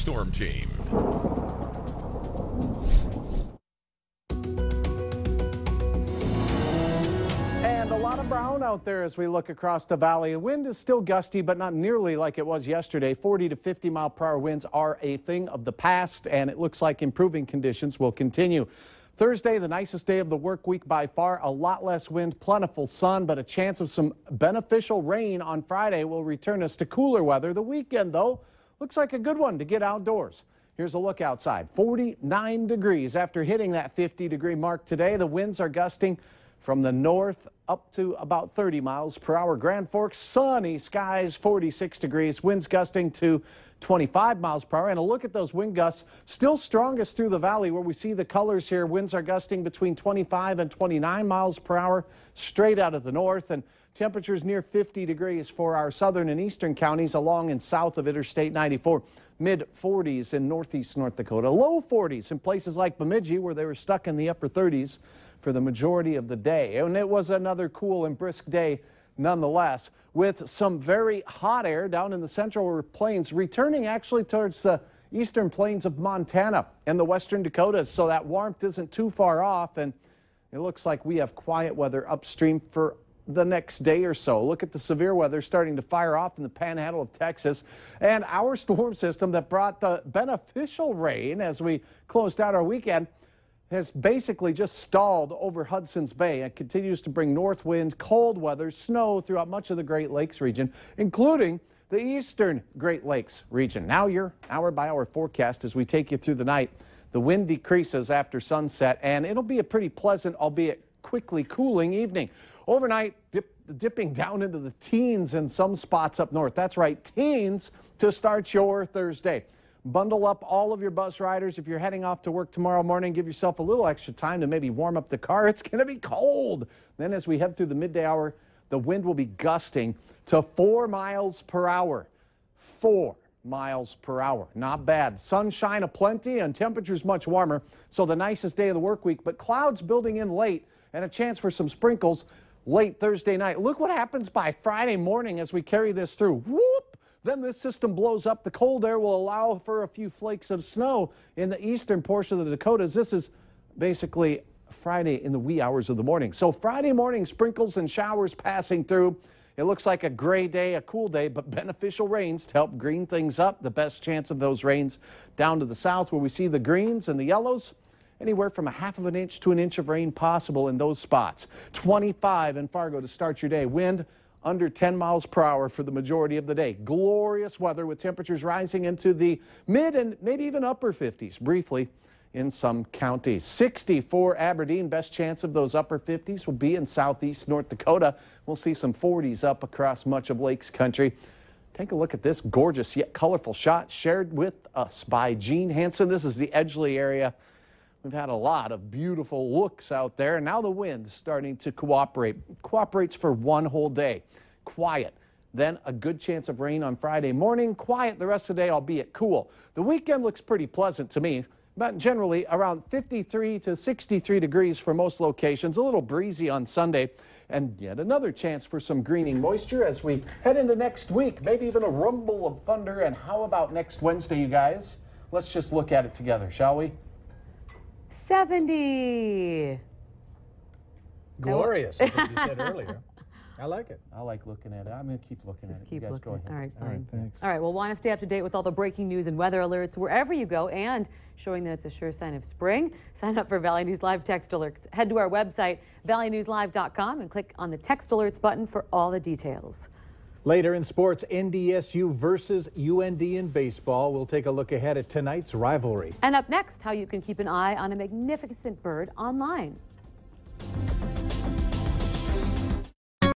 Storm Team. And a lot of brown out there as we look across the valley. The wind is still gusty, but not nearly like it was yesterday. 40 to 50 mile per hour winds are a thing of the past, and it looks like improving conditions will continue. Thursday, the nicest day of the work week by far. A lot less wind, plentiful sun, but a chance of some beneficial rain on Friday will return us to cooler weather. The weekend, though, looks like a good one to get outdoors. Here's a look outside. 49 degrees after hitting that 50-degree mark today. The winds are gusting from the north up to about 30 miles per hour. Grand Forks, sunny skies, 46 degrees. Winds gusting to 25 miles per hour. And a look at those wind gusts, still strongest through the valley where we see the colors here. Winds are gusting between 25 and 29 miles per hour straight out of the north. And temperatures near 50 degrees for our southern and eastern counties along and south of Interstate 94. Mid-40s in northeast North Dakota. Low 40s in places like Bemidji where they were stuck in the upper 30s for the majority of the day. And it was another cool and brisk day nonetheless, with some very hot air down in the central plains, returning actually towards the eastern plains of Montana and the western Dakotas. So that warmth isn't too far off, and it looks like we have quiet weather upstream for the next day or so. Look at the severe weather starting to fire off in the panhandle of Texas, and our storm system that brought the beneficial rain as we closed out our weekend has basically just stalled over Hudson's Bay and continues to bring north winds, cold weather, snow throughout much of the Great Lakes region, including the eastern Great Lakes region. Now your hour-by-hour forecast as we take you through the night. The wind decreases after sunset, and it'll be a pretty pleasant, albeit quickly cooling evening. Overnight, dipping down into the teens in some spots up north. That's right, teens to start your Thursday. Bundle up all of your bus riders. If you're heading off to work tomorrow morning, give yourself a little extra time to maybe warm up the car. It's going to be cold. Then as we head through the midday hour, the wind will be gusting to 4 miles per hour. 4 miles per hour. Not bad. Sunshine aplenty and temperatures much warmer. So the nicest day of the work week, but clouds building in late and a chance for some sprinkles late Thursday night. Look what happens by Friday morning as we carry this through. Whoop! Then this system blows up. The cold air will allow for a few flakes of snow in the eastern portion of the Dakotas. This is basically Friday in the wee hours of the morning. So Friday morning, sprinkles and showers passing through. It looks like a gray day, a cool day, but beneficial rains to help green things up. The best chance of those rains down to the south where we see the greens and the yellows. Anywhere from 1/2 of an inch to an inch of rain possible in those spots. 25 in Fargo to start your day. Wind under 10 miles per hour for the majority of the day. Glorious weather with temperatures rising into the mid and maybe even upper 50s briefly in some counties. 60 for Aberdeen. Best chance of those upper 50s will be in southeast North Dakota. We'll see some 40s up across much of Lakes Country. Take a look at this gorgeous yet colorful shot shared with us by Gene Hansen. This is the Edgeley area. We've had a lot of beautiful looks out there, and now the wind is starting to cooperate. Cooperates for one whole day. Quiet. Then a good chance of rain on Friday morning. Quiet the rest of the day, albeit cool. The weekend looks pretty pleasant to me, but generally around 53 to 63 degrees for most locations. A little breezy on Sunday, and yet another chance for some greening moisture as we head into next week. Maybe even a rumble of thunder. And how about next Wednesday, you guys? Let's just look at it together, shall we? 70. Glorious, I think you said earlier. I like it. I like looking at it. I'm going to keep looking at it. Keep you guys looking. go ahead. All right, fine. All right, thanks. All right, well, want to stay up to date with all the breaking news and weather alerts wherever you go and showing that it's a sure sign of spring? Sign up for Valley News Live text alerts. Head to our website, valleynewslive.com, and click on the text alerts button for all the details. Later in sports, NDSU versus UND in baseball. We'll take a look ahead at tonight's rivalry. And up next, how you can keep an eye on a magnificent bird online.